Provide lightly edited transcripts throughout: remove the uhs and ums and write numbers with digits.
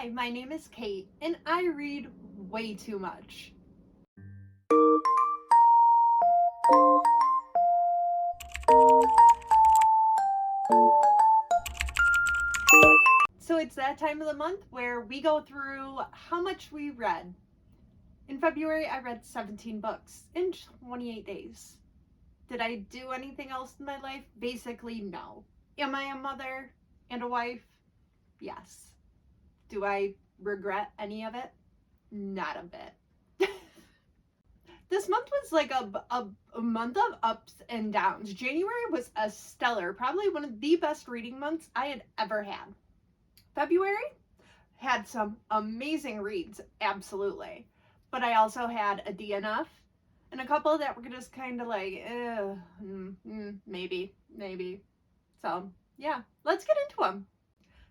Hi, my name is Kate, and I read way too much. So it's that time of the month where we go through how much we read. In February, I read 17 books in 28 days. Did I do anything else in my life? Basically, no. Am I a mother and a wife? Yes. Do I regret any of it? Not a bit. This month was like a month of ups and downs. January was a stellar, probably one of the best reading months I had ever had. February had some amazing reads, absolutely. But I also had a DNF and a couple that were just kind of like, maybe. So, yeah, let's get into them.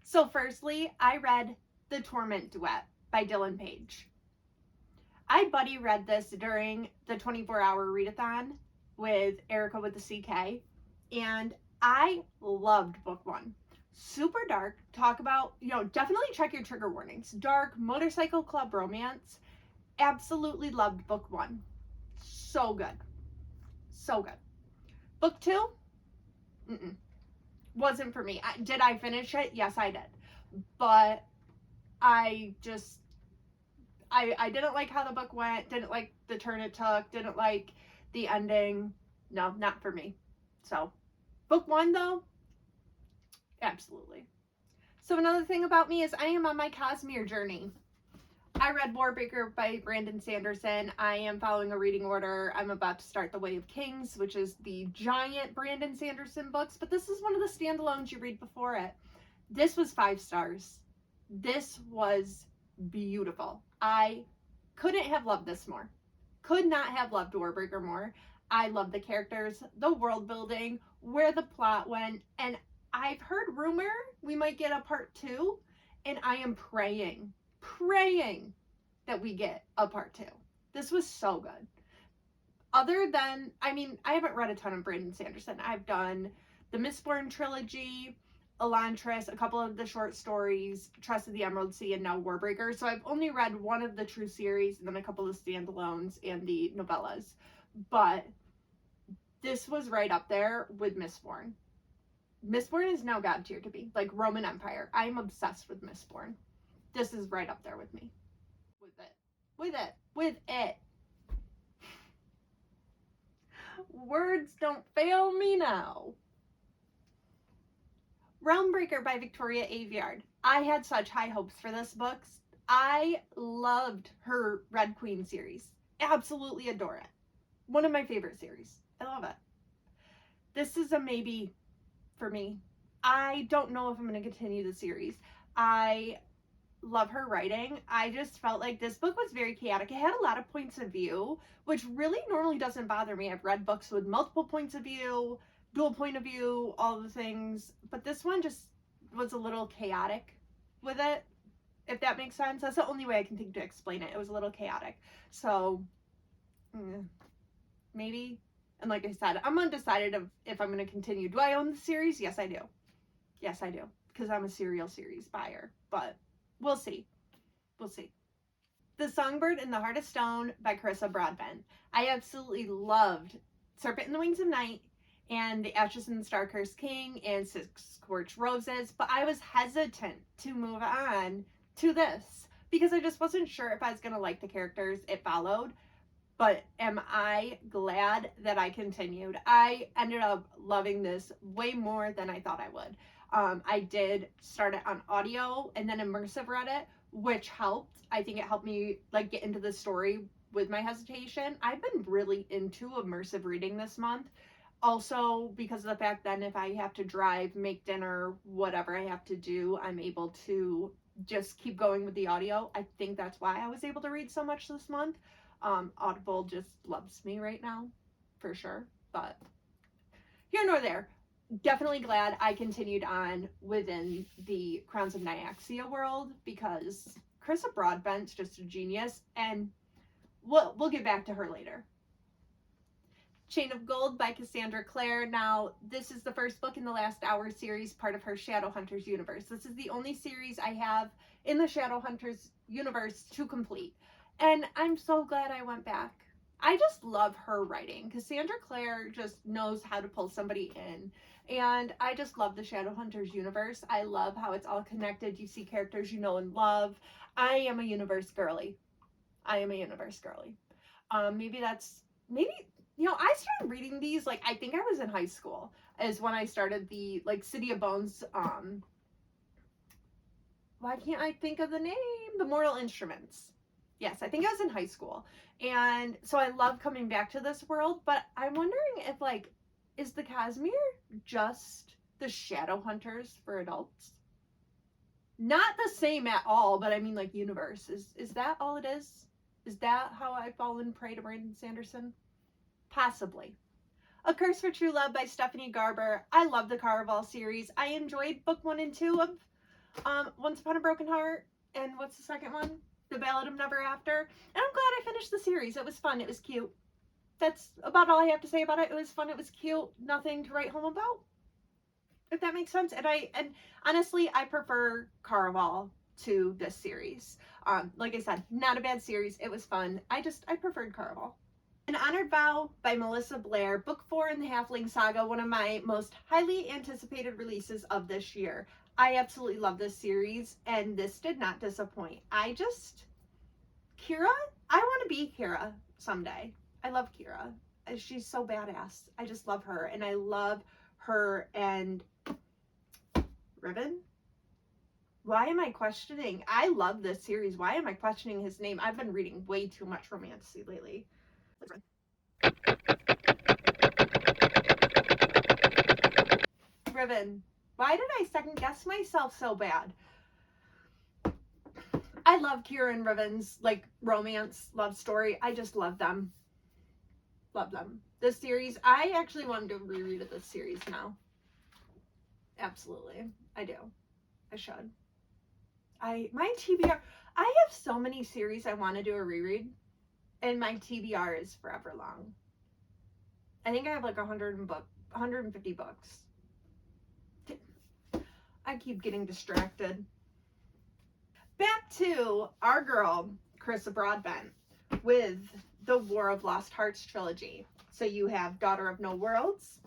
So, firstly, I read The Torment Duet by Dylan Page. I buddy read this during the 24-hour readathon with Erica with the CK, and I loved book one. Super dark, talk about, definitely check your trigger warnings. Dark, motorcycle club romance. Absolutely loved book one. So good. So good. Book two, wasn't for me. Did I finish it? Yes, I did. But I didn't like how the book went, didn't like the turn it took, didn't like the ending. No, not for me. So, book one though, absolutely. So another thing about me is I am on my Cosmere journey. I read Warbreaker by Brandon Sanderson. I am following a reading order. I'm about to start The Way of Kings, which is the giant Brandon Sanderson books, but this is one of the standalones you read before it. This was 5 stars. This was beautiful. I couldn't have loved this more. Could not have loved Warbreaker more. I love the characters, the world building, where the plot went, and I've heard rumor we might get a part 2, and I am praying that we get a part 2. This was so good. Other than, I haven't read a ton of Brandon Sanderson. I've done the Mistborn trilogy, Elantris, a couple of the short stories, Trust of the Emerald Sea, and now Warbreaker. So I've only read one of the true series and then a couple of standalones and the novellas. But this was right up there with Mistborn. Mistborn is now God tier to me, like Roman Empire. I'm obsessed with Mistborn. This is right up there with me. With it. Words don't fail me now. Realmbreaker by Victoria Aveyard. I had such high hopes for this book. I loved her Red Queen series. Absolutely adore it. One of my favorite series. I love it. This is a maybe for me. I don't know if I'm going to continue the series. I love her writing. I just felt like this book was very chaotic. It had a lot of points of view, which really normally doesn't bother me. I've read books with multiple points of view, dual point of view, all the things, but this one just was a little chaotic with it, if that makes sense. That's the only way I can think to explain it. It was a little chaotic. So maybe. And like I said, I'm undecided of if I'm going to continue. Do I own the series? Yes, I do. Yes, I do, because I'm a serial series buyer, but we'll see. The Songbird in the Heart of Stone by Carissa Broadbent. I absolutely loved Serpent in the Wings of Night and The Ashes and the Star-Cursed King and Six Scorched Roses, but I was hesitant to move on to this because I just wasn't sure if I was going to like the characters it followed. But am I glad that I continued? I ended up loving this way more than I thought I would. I did start it on audio and then immersive read it, which helped. I think it helped me like get into the story with my hesitation. I've been really into immersive reading this month. Also, because of the fact that if I have to drive, make dinner, whatever I have to do, I'm able to just keep going with the audio. I think that's why I was able to read so much this month. Audible just loves me right now, for sure. But here nor there. Definitely glad I continued on within the Crowns of Nyaxia world because Carissa Broadbent's just a genius, and we'll get back to her later. Chain of Gold by Cassandra Clare. Now, this is the first book in the Last Hour series, part of her Shadowhunters universe. This is the only series I have in the Shadowhunters universe to complete. And I'm so glad I went back. I just love her writing because Sandra Clare just knows how to pull somebody in. And I just love the Shadowhunters universe. I love how it's all connected. You see characters you know and love. I am a universe girly. I am a universe girly. Maybe, I started reading these, like, I think I was in high school is when I started the, like, City of Bones, why can't I think of the name? The Mortal Instruments. Yes, I think I was in high school. And so I love coming back to this world, but I'm wondering if, like, is the Cosmere just the Shadowhunters for adults? Not the same at all, but I mean, like, universe. Is that all it is? Is that how I've fallen prey to Brandon Sanderson? Possibly. A Curse for True Love by Stephanie Garber. I love the Caraval series. I enjoyed book 1 and 2 of Once Upon a Broken Heart. And what's the second one? The Ballad of Never After. And I'm glad I finished the series. It was fun. It was cute. That's about all I have to say about it. It was fun. It was cute. Nothing to write home about, if that makes sense. And honestly, I prefer Caraval to this series. Like I said, not a bad series. It was fun. I preferred Caraval. An Honored Vow by Melissa Blair, book 4 in the Halfling Saga, one of my most highly anticipated releases of this year. I absolutely love this series, and this did not disappoint. Kira, I want to be Kira someday. I love Kira. She's so badass. I just love her, and I love her and Riven. Why am I questioning? I love this series. Why am I questioning his name? I've been reading way too much romantasy lately. Riven. Why did I second guess myself so bad? I love Kira and Riven's, like, romance love story. I just love them. Love them. This series, I actually wanted to reread this series now. Absolutely. I do. I should. My TBR, I have so many series I want to do a reread, and my TBR is forever long. I think I have like 150 books. I keep getting distracted. Back to our girl, Carissa Broadbent, with the War of Lost Hearts trilogy. So you have Daughter of No Worlds,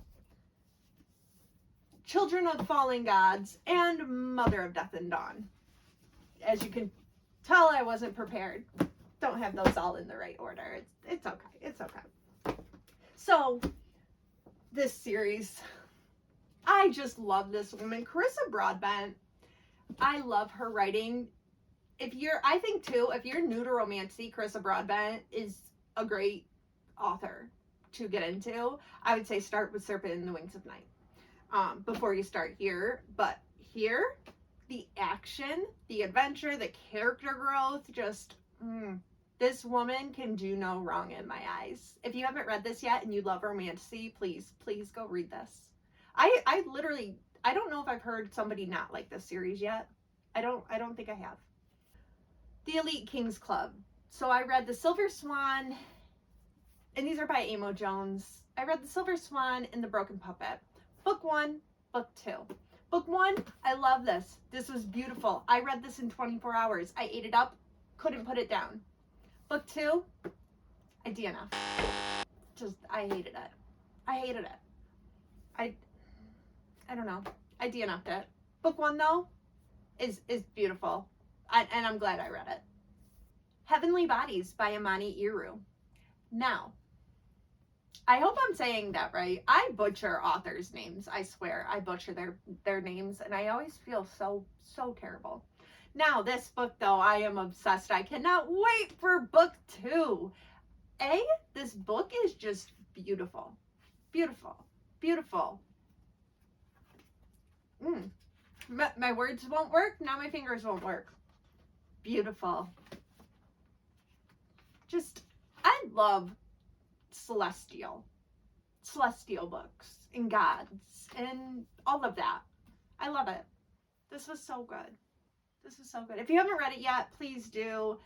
Children of Fallen Gods, and Mother of Death and Dawn. As you can tell, I wasn't prepared. Don't have those all in the right order. It's okay. It's okay. So, this series, I just love this woman. Carissa Broadbent, I love her writing. I think too, if you're new to romantasy, Carissa Broadbent is a great author to get into. I would say start with Serpent and the Wings of Night before you start here. But here, the action, the adventure, the character growth, just, this woman can do no wrong in my eyes. If you haven't read this yet and you love romantasy, please go read this. I literally, I don't know if I've heard somebody not like this series yet. I don't think I have. The Elite Kings Club. So I read The Silver Swan, and these are by Amo Jones. I read The Silver Swan and The Broken Puppet. Book 1, book 2. Book 1, I love this. This was beautiful. I read this in 24 hours. I ate it up, couldn't put it down. Book 2, I DNF. I hated it. I hated it. I don't know. I DNF'd it. Book 1 though is beautiful. And I'm glad I read it. Heavenly Bodies by Amani Iru. Now, I hope I'm saying that right. I butcher authors' names. I swear, I butcher their names, and I always feel so terrible. Now, this book, though, I am obsessed. I cannot wait for book 2. This book is just beautiful. Beautiful. Beautiful. My words won't work. Now my fingers won't work. Beautiful. I love celestial books and gods and all of that. I love it. This was so good. This was so good. If you haven't read it yet, please do.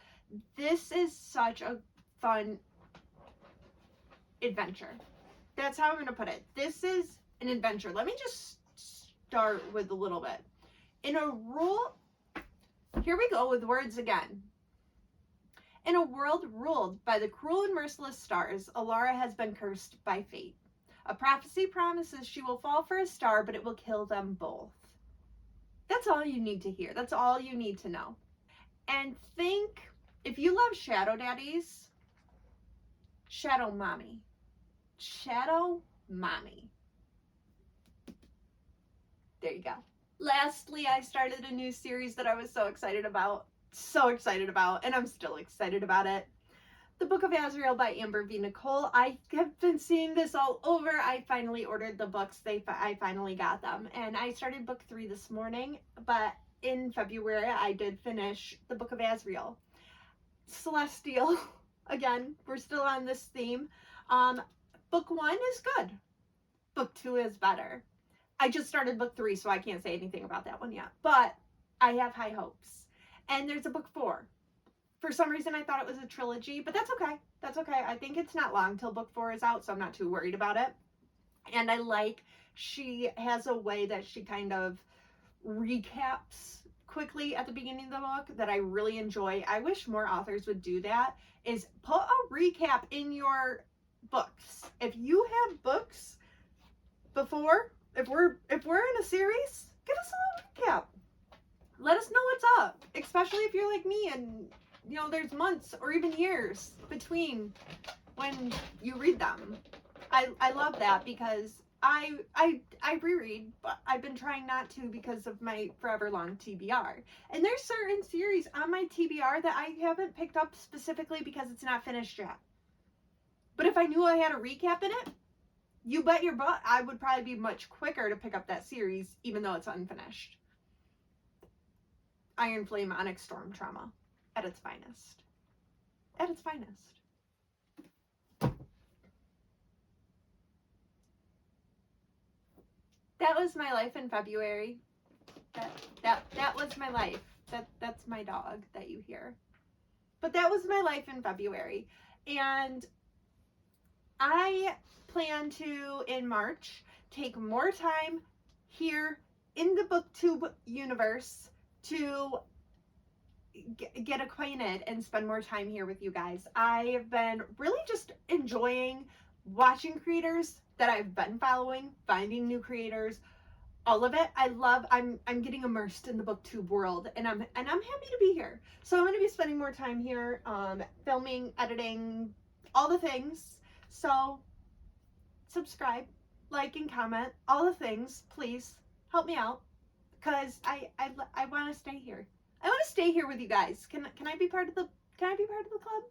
This is such a fun adventure. That's how I'm going to put it. This is an adventure. Let me just start with a little bit. here we go with words again. In a world ruled by the cruel and merciless stars, Alara has been cursed by fate. A prophecy promises she will fall for a star, but it will kill them both. That's all you need to hear. That's all you need to know. And think, if you love Shadow Daddies, Shadow Mommy. Shadow Mommy. There you go. Lastly, I started a new series that I was so excited about, and I'm still excited about it. The Book of Azrael by Amber V. Nicole. I have been seeing this all over. I finally ordered the books. I finally got them. And I started book 3 this morning, but in February, I did finish the Book of Azrael. Celestial. Again, we're still on this theme. Book 1 is good. Book 2 is better. I just started book 3, so I can't say anything about that one yet. But I have high hopes. And there's a book 4. For some reason, I thought it was a trilogy, but that's okay. That's okay. I think it's not long till book 4 is out, so I'm not too worried about it. And I like, she has a way that she kind of recaps quickly at the beginning of the book that I really enjoy. I wish more authors would do that, is put a recap in your books. If you have books before, if we're in a series, give us a little recap. Let us know what's up, especially if you're like me and you know there's months or even years between when you read them. I love that because I reread, but I've been trying not to because of my forever long TBR. And there's certain series on my TBR that I haven't picked up specifically because it's not finished yet. But if I knew I had a recap in it, you bet your butt I would probably be much quicker to pick up that series even though it's unfinished. Iron Flame Onyx Storm Trauma at its finest. At its finest. That was my life in February. That was my life. That's my dog that you hear. But that was my life in February. And I plan to, in March, take more time here in the BookTube universe to get acquainted and spend more time here with you guys. I have been really just enjoying watching creators that I've been following, finding new creators, all of it. I'm getting immersed in the BookTube world, and I'm happy to be here. So I'm going to be spending more time here, filming, editing, all the things. So subscribe, like, and comment, all the things. Please help me out, because I want to stay here. I want to stay here with you guys. Can I be part of the club?